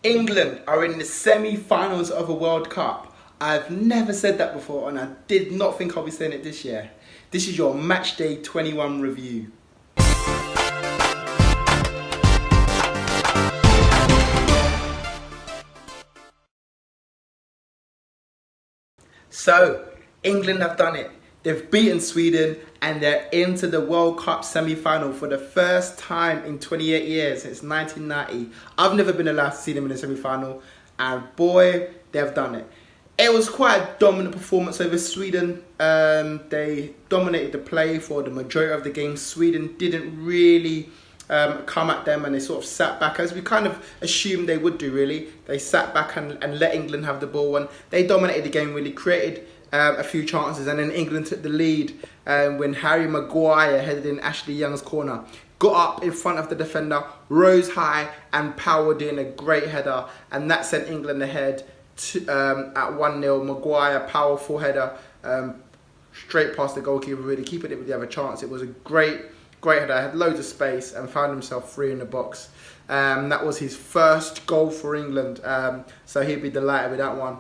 England are in the semi-finals of a World Cup. I've never said that before, and I did not think I'll be saying it this year. This is your Match Day 21 review. So, England have done it. They've beaten Sweden and they're into the World Cup semi-final for the first time in 28 years since 1990. I've never been allowed to see them in the semi-final, and boy, they've done it. It was quite a dominant performance over Sweden. They dominated the play for the majority of the game. Sweden didn't really come at them, and they sort of sat back, as we kind of assumed they would do, really. They sat back and let England have the ball, and they dominated the game, really created a few chances, and then England took the lead when Harry Maguire headed in Ashley Young's corner. Got up in front of the defender, rose high and powered in a great header, and that sent England ahead at 1-0. Maguire, powerful header, straight past the goalkeeper, really keeping it with the other chance. It was a great header, had loads of space and found himself free in the box. That was his first goal for England, so he'd be delighted with that one.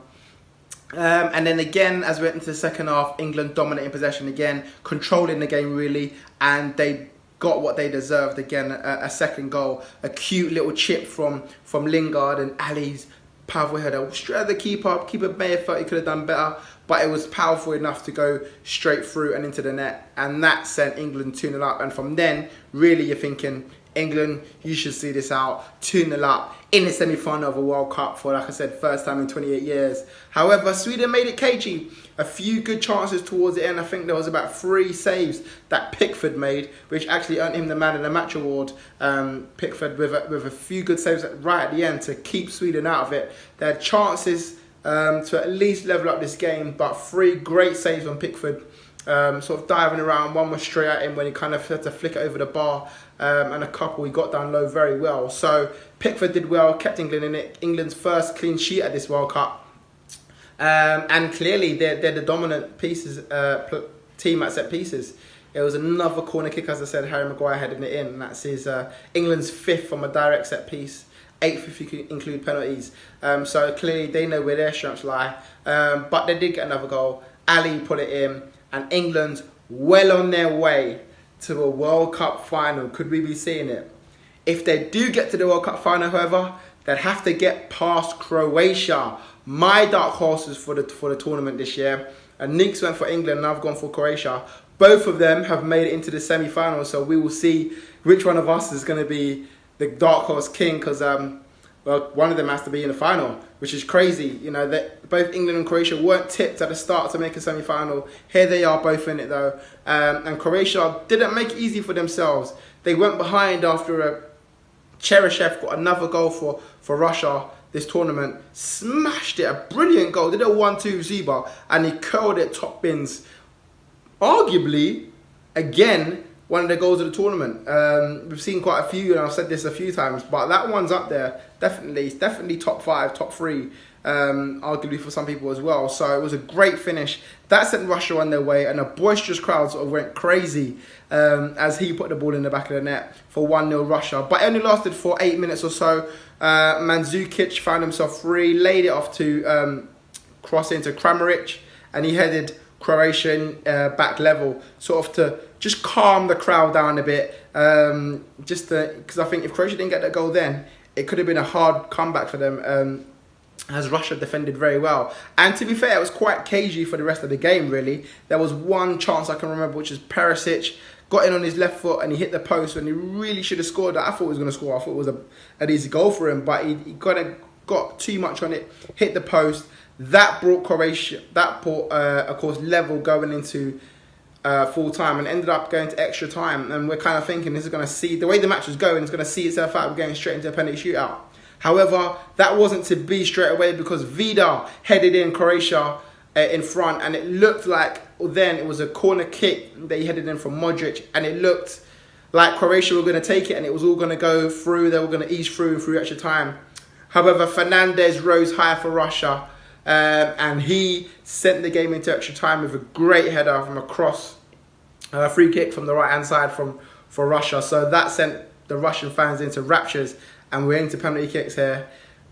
And then again, as we went into the second half, England dominating possession again, controlling the game really, and they got what they deserved again, a second goal. A cute little chip from Lingard, and Ali's powerful header straight at the keeper. Keeper may have thought he could have done better, but it was powerful enough to go straight through and into the net, and that sent England 2-0 up. And from then, really you're thinking, England, you should see this out, 2-0 up in the semi-final of a World Cup for, like I said, first time in 28 years. However, Sweden made it cagey. A few good chances towards the end. I think there was about 3 saves that Pickford made, which actually earned him the Man of the Match award. Pickford with a few good saves right at the end to keep Sweden out of it. They had chances to at least level up this game, but 3 great saves on Pickford. Sort of diving around. One was straight at him when he kind of had to flick it over the bar, and a couple he got down low very well. So Pickford did well, kept England in it. England's first clean sheet at this World Cup, and clearly they're the dominant pieces team at set pieces. It was another corner kick, as I said, Harry Maguire heading it in, and that's his England's 5th from a direct set piece. 8th if you can include penalties. So clearly they know where their strengths lie, but they did get another goal. Ali put it in, and England's well on their way to a World Cup final. Could we be seeing it? If they do get to the World Cup final, however, they'd have to get past Croatia. My dark horses for the tournament this year. And Neeks went for England and I've gone for Croatia. Both of them have made it into the semi-final, so we will see which one of us is going to be the dark horse king, because well, one of them has to be in the final, which is crazy. You know, that both England and Croatia weren't tipped at the start to make a semi-final. Here they are, both in it though. And Croatia didn't make it easy for themselves. They went behind after Cheryshev got another goal for Russia this tournament. Smashed it, a brilliant goal. Did a 1-2 Zuba, and he curled it top bins. Arguably, again, one of the goals of the tournament. We've seen quite a few, and I've said this a few times, but that one's up there. Definitely top 5, top 3, arguably for some people as well. So it was a great finish. That sent Russia on their way, and a boisterous crowd sort of went crazy as he put the ball in the back of the net for 1-0 Russia. But it only lasted for 8 minutes or so. Mandzukic found himself free, laid it off to cross into Kramaric, and he headed Croatian back level, sort of to just calm the crowd down a bit, because I think if Croatia didn't get that goal then, it could have been a hard comeback for them, as Russia defended very well. And to be fair, it was quite cagey for the rest of the game, really. There was one chance I can remember, which is Perisic got in on his left foot and he hit the post when he really should have scored that. I thought he was going to score. I thought it was an easy goal for him, but he got too much on it, hit the post. That brought Croatia, of course, level going into full time, and ended up going to extra time. And we're kind of thinking this is going to see, the way the match was going, it's going to see itself out of going straight into a penalty shootout. However, that wasn't to be straight away, because Vida headed in Croatia in front, and it looked like then it was a corner kick that he headed in from Modric, and it looked like Croatia were going to take it and it was all going to go through. They were going to ease through extra time. However, Fernandez rose high for Russia, and he sent the game into extra time with a great header from a cross, free kick from the right hand side for Russia. So that sent the Russian fans into raptures, and we're into penalty kicks here.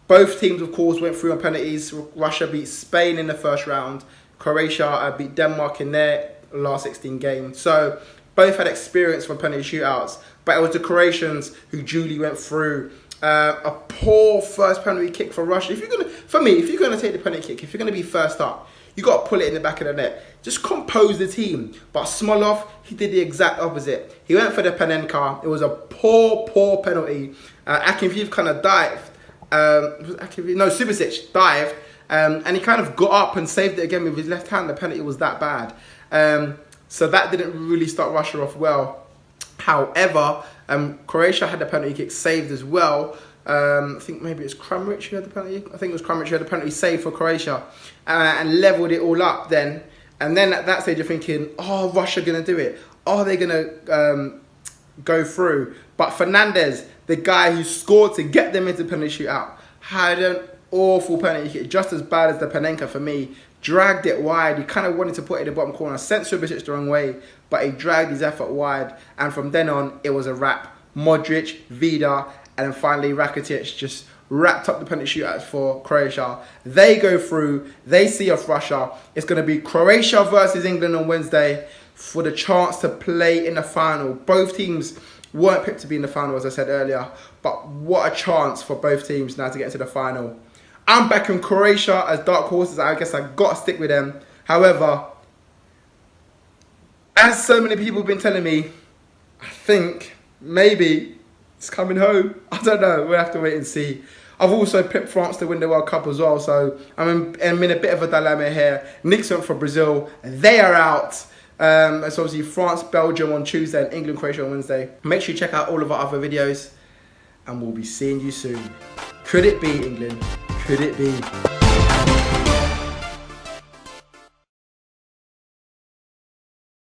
Both teams, of course, went through on penalties. Russia beat Spain in the first round. Croatia beat Denmark in their last 16 games. So both had experience from penalty shootouts. But it was the Croatians who duly went through. A poor first penalty kick for Russia. If you're gonna take the penalty kick, if you're gonna be first up, you got to pull it in the back of the net. Just compose the team. But Smolov, he did the exact opposite. He went for the Panenka. It was a poor penalty. Akinfeev kind of dived. Subasic dived. And he kind of got up and saved it again with his left hand. The penalty was that bad. So that didn't really start Russia off well. However, Croatia had the penalty kick saved as well. I think maybe it's Kramaric who had the penalty. I think it was Kramaric who had the penalty saved for Croatia and levelled it all up then. And then at that stage you're thinking, oh, Russia going to do it? Are they going to go through? But Fernandez, the guy who scored to get them into the penalty shootout, had an awful penalty kick, just as bad as the Panenka for me. Dragged it wide. He kind of wanted to put it in the bottom corner. Sent Subasic the wrong way, but he dragged his effort wide. And from then on, it was a wrap. Modric, Vida, and then finally Rakitic just wrapped up the penalty shootouts for Croatia. They go through. They see off Russia. It's going to be Croatia versus England on Wednesday for the chance to play in the final. Both teams weren't picked to be in the final, as I said earlier. But what a chance for both teams now to get into the final. I'm backing Croatia as dark horses. I guess I got to stick with them. However, as so many people have been telling me, I think maybe it's coming home. I don't know. We'll have to wait and see. I've also picked France to win the World Cup as well. So I'm in a bit of a dilemma here. Neeks went for Brazil. They are out. It's obviously France, Belgium on Tuesday and England, Croatia on Wednesday. Make sure you check out all of our other videos. And we'll be seeing you soon. Could it be England? Could it be?